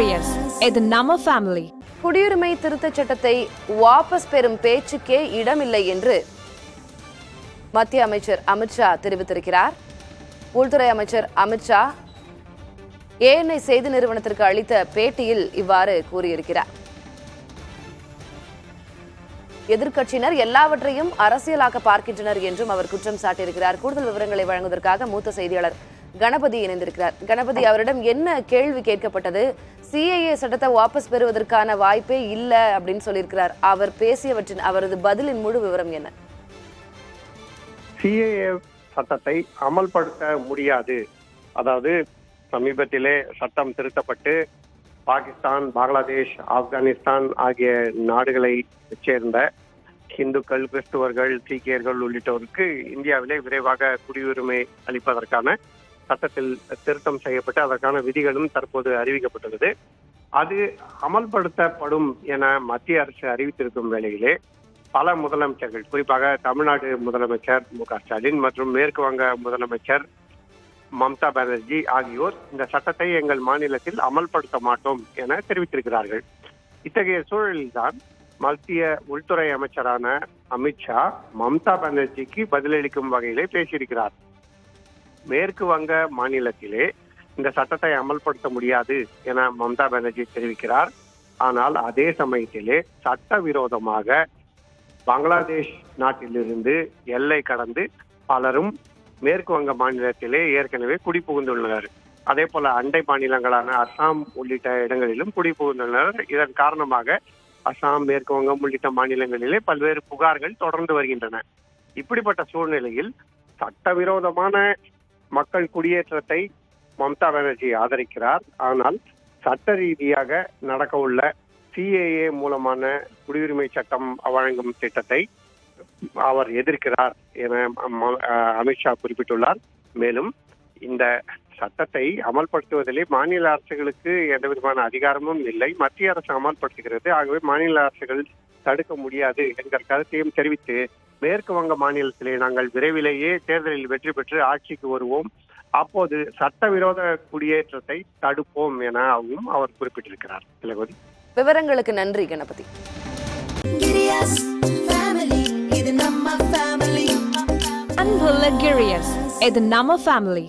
Girius, இது நம்ம family. குடியுரிமை திருத்தச் சட்டத்தை வாபஸ் பெறும் பேச்சுக்கே இடமில்லை என்று மத்திய அமைச்சர் அமித்ஷா தெரிவித்திருக்கிறார். உள்துறை அமைச்சர் அமித்ஷா ANI செய்தி நிறுவனத்திற்கு அளித்த பேட்டியில் இவ்வாறு கூறியிருக்கிறார். எதிர்க்கட்சியினர் எல்லாவற்றையும் அரசியலாக்க பார்க்கின்றனர் என்றும் அவர் குற்றம் சாட்டியிருக்கிறார். கூடுதல் விவரங்களை வழங்குவதற்காக மூத்த செய்தியாளர் கணபதி இணைந்திருக்கிறார். கணபதி, அவரிடம் என்ன கேள்வி கேட்கப்பட்டது? CAA சட்டத்தை வாபஸ் பெறுவதற்கான வாய்ப்பே இல்லை அப்படின்னு சொல்லியிருக்கிறார். அவர் பேசியவற்றின் அவரது பதிலின் முழு விவரம் என்ன? CAA சட்டத்தை அமல்படுத்த முடியாது. அதாவது சமீபத்திலே சட்டம் திருத்தப்பட்டு பாகிஸ்தான், பங்களாதேஷ், ஆப்கானிஸ்தான் ஆகிய நாடுகளை சேர்ந்த இந்துக்கள், கிறிஸ்துவர்கள், சீக்கியர்கள் உள்ளிட்டோருக்கு இந்தியாவிலே விரைவாக குடியுரிமை அளிப்பதற்கான சட்டத்தில் திருத்தம் செய்யப்பட்டு அதற்கான விதிகளும் தற்போது அறிவிக்கப்பட்டுள்ளது. அது அமல்படுத்தப்படும் என மத்திய அரசு அறிவித்திருக்கும் வேளையிலே பல முதலமைச்சர்கள், குறிப்பாக தமிழ்நாடு முதலமைச்சர் MK ஸ்டாலின் மற்றும் மேற்கு வங்க முதலமைச்சர் மம்தா பானர்ஜி ஆகியோர் இந்த சட்டத்தை எங்கள் மாநிலத்தில் அமல்படுத்த மாட்டோம் என தெரிவித்திருக்கிறார்கள். இத்தகைய சூழலில்தான் மத்திய உள்துறை அமைச்சரான அமித்ஷா மம்தா பானர்ஜிக்கு பதிலளிக்கும் வகையிலே பேசியிருக்கிறார். மேற்கு வங்க மாநிலத்திலே இந்த சட்டத்தை அமல்படுத்த முடியாது என மம்தா பானர்ஜி தெரிவிக்கிறார். ஆனால் அதே சமயத்திலே சட்டவிரோதமாக பங்களாதேஷ் நாட்டிலிருந்து எல்லை கடந்து பலரும் மேற்கு வங்க மாநிலத்திலே ஏற்கனவே குடிபுகுந்துள்ளனர். அதே போல அண்டை மாநிலங்களான அசாம் உள்ளிட்ட இடங்களிலும் குடிபுகுந்துள்ளனர். இதன் காரணமாக அசாம், மேற்கு வங்கம் உள்ளிட்ட மாநிலங்களிலே பல்வேறு புகார்கள் தொடர்ந்து வருகின்றன. இப்படிப்பட்ட சூழ்நிலையில் சட்டவிரோதமான மக்கள் குடியேற்றத்தை மம்தா பானர்ஜி ஆதரிக்கிறார். ஆனால் சட்ட ரீதியாக நடக்க உள்ள CAA மூலமான குடியுரிமை சட்டம் வழங்கும் திட்டத்தை அவர் எதிர்க்கிறார் என அமித்ஷா குறிப்பிட்டுள்ளார். மேலும் இந்த சட்டத்தை அமல்படுத்துவதிலே மாநில அரசுகளுக்கு எந்த விதமான அதிகாரமும் இல்லை, மத்திய அரசு அமல்படுத்துகிறது. ஆகவே மாநில அரசுகள் தடுக்க முடியாது என்கிற கருத்தையும் தெரிவித்து மேற்கு வங்க மாநிலத்திலே நாங்கள் விரைவிலேயே தேர்தலில் வெற்றி பெற்று ஆட்சிக்கு வருவோம், அப்போது சட்டவிரோத குடியேற்றத்தை தடுப்போம் எனவும் அவர் குறிப்பிட்டிருக்கிறார். திலகவதி, விவரங்களுக்கு நன்றி கணபதி. அன்புள்ள Girius, இது நம்ம ஃபேமிலி.